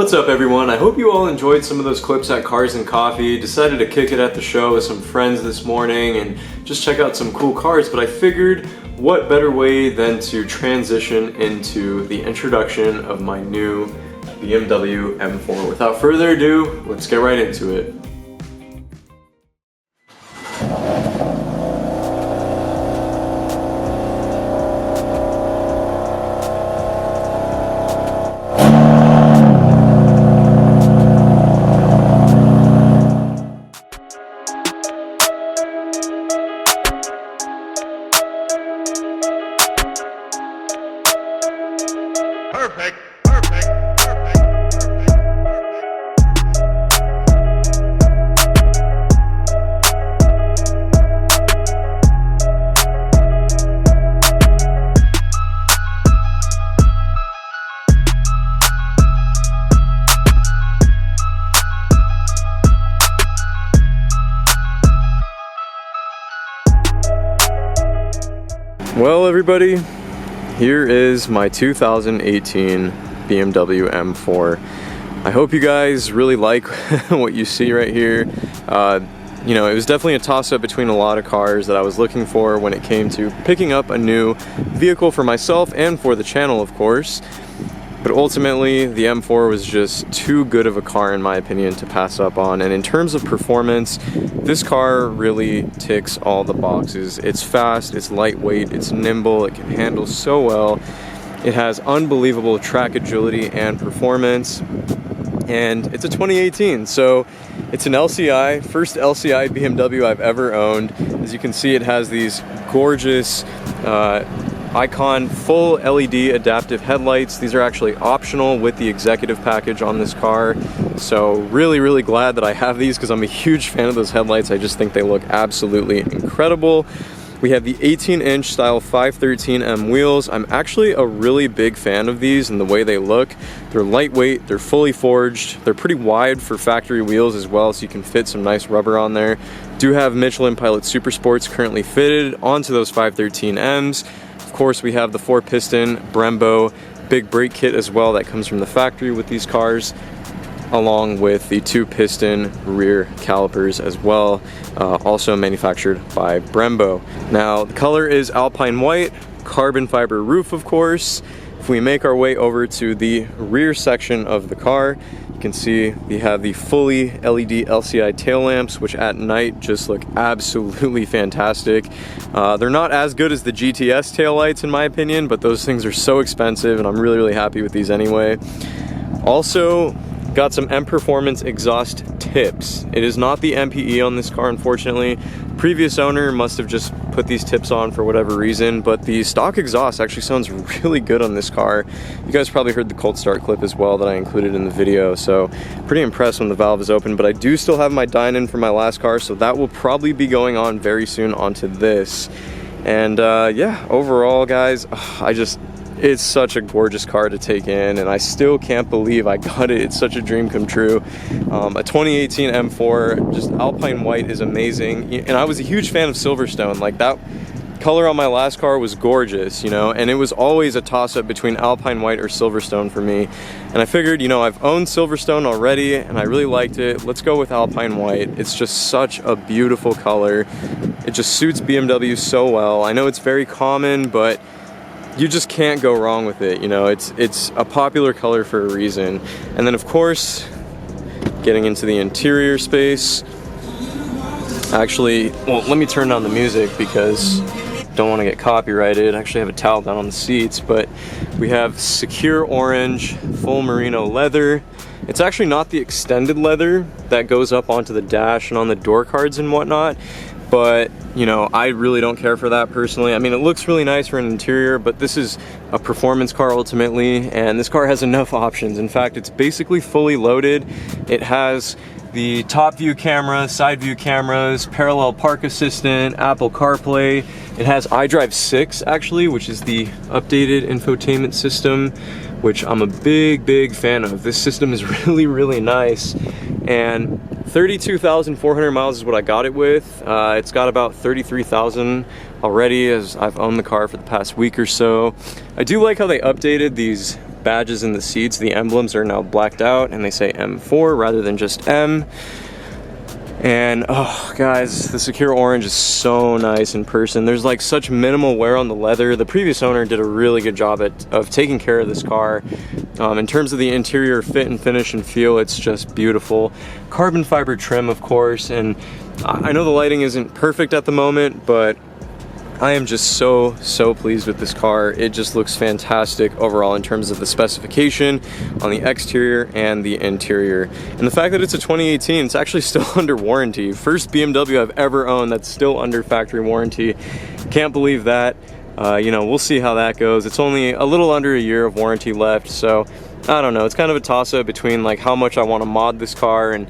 What's up everyone? I hope you all enjoyed some of those clips at Cars and Coffee. Decided to kick it at the show with some friends this morning and just check out some cool cars, but I figured what better way than to transition into the introduction of my new BMW M4. Without further ado, let's get right into it. Perfect. Well everybody, here is my 2018 BMW M4. I hope you guys really like what you see right here. You know, it was definitely a toss-up between a lot of cars that I was looking for when it came to picking up a new vehicle for myself and for the channel, of course. But ultimately, the M4 was just too good of a car in my opinion to pass up on. And in terms of performance, this car really ticks all the boxes. It's fast, it's lightweight, it's nimble, it can handle so well. It has unbelievable track agility and performance. And it's a 2018, so it's an LCI, first LCI BMW I've ever owned. As you can see, it has these gorgeous Icon full LED adaptive headlights. These are actually optional with the executive package on this car. So really glad that I have these because I'm a huge fan of those headlights. I just think they look absolutely incredible. We have the 18-inch style 513M wheels. I'm actually a really big fan of these and the way they look. They're lightweight, they're fully forged, they're pretty wide for factory wheels as well, so you can fit some nice rubber on there. Do have Michelin Pilot Super Sports currently fitted onto those 513Ms. Of course, we have the 4-piston Brembo big brake kit as well that comes from the factory with these cars, along with the 2-piston rear calipers as well, also manufactured by Brembo. Now, the color is Alpine White, carbon fiber roof, of course. If we make our way over to the rear section of the car, you can see we have the fully LED LCI tail lamps, which at night just look absolutely fantastic. They're not as good as the GTS tail lights in my opinion, but those things are so expensive and I'm really happy with these anyway. Also, got some M Performance exhaust tips. It is not the MPE on this car, unfortunately. Previous owner must have just put these tips on for whatever reason, but the stock exhaust actually sounds really good on this car. You guys probably heard the cold start clip as well that I included in the video, so pretty impressed when the valve is open. But I do still have my dine-in from my last car, so that will probably be going on very soon onto this. And yeah, overall guys, it's such a gorgeous car to take in, and I still can't believe I got it. It's such a dream come true. A 2018 M4, just Alpine White is amazing. And I was a huge fan of Silverstone. Like, that color on my last car was gorgeous, you know, and it was always a toss-up between Alpine White or Silverstone for me. And I figured, you know, I've owned Silverstone already, and I really liked it. Let's go with Alpine White. It's just such a beautiful color. It just suits BMW so well. I know it's very common, but you just can't go wrong with it, you know. It's a popular color for a reason. And then of course, getting into the interior space. Actually, well, let me turn down the music because I don't want to get copyrighted. I actually have a towel down on the seats, but we have secure orange, full merino leather. It's actually not the extended leather that goes up onto the dash and on the door cards and whatnot. But, you know, I really don't care for that personally. I mean, it looks really nice for an interior, but this is a performance car ultimately, and this car has enough options. In fact, it's basically fully loaded. It has the top view camera, side view cameras, parallel park assistant, Apple CarPlay. It has iDrive 6 actually, which is the updated infotainment system, which I'm a big fan of. This system is really nice. And 32,400 miles is what I got it with. It's got about 33,000 already, as I've owned the car for the past week or so. I do like how they updated these badges in the seats, the emblems are now blacked out and they say M4 rather than just M. And oh guys, the Secure Orange is so nice in person. There's like such minimal wear on the leather. The previous owner did a really good job of taking care of this car. In terms of the interior fit and finish and feel, it's just beautiful. Carbon fiber trim, of course, and I know the lighting isn't perfect at the moment, but I am just so pleased with this car. It just looks fantastic overall in terms of the specification on the exterior and the interior. And the fact that it's a 2018, it's actually still under warranty. First BMW I've ever owned that's still under factory warranty. Can't believe that. You know, we'll see how that goes. It's only a little under a year of warranty left, so I don't know. It's kind of a toss-up between like how much I want to mod this car and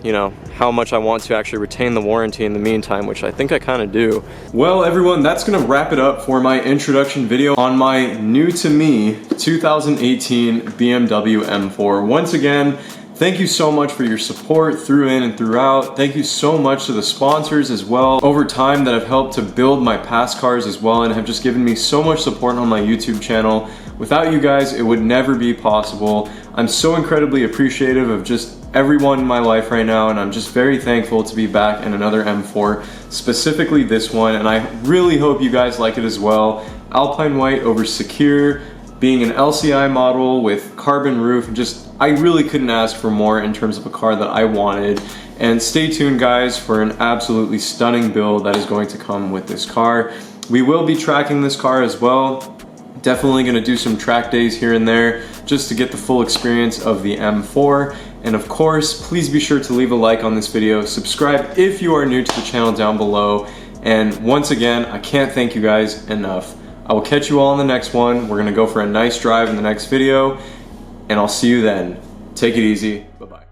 you know, how much I want to actually retain the warranty in the meantime, which I think I kind of do. Well, everyone, that's gonna wrap it up for my introduction video on my new to me 2018 BMW M4. Once again, thank you so much for your support through in and throughout. Thank you so much to the sponsors as well over time that have helped to build my past cars as well and have just given me so much support on my YouTube channel. Without you guys, it would never be possible. I'm so incredibly appreciative of just everyone in my life right now, and I'm just very thankful to be back in another M4, specifically this one, and I really hope you guys like it as well. Alpine white over Secure, being an LCI model with carbon roof, just I really couldn't ask for more in terms of a car that I wanted. And stay tuned guys for an absolutely stunning build that is going to come with this car. We will be tracking this car as well. Definitely gonna do some track days here and there just to get the full experience of the M4. And of course, please be sure to leave a like on this video, subscribe if you are new to the channel down below. And once again, I can't thank you guys enough. I will catch you all in the next one. We're gonna go for a nice drive in the next video, and I'll see you then. Take it easy, bye-bye.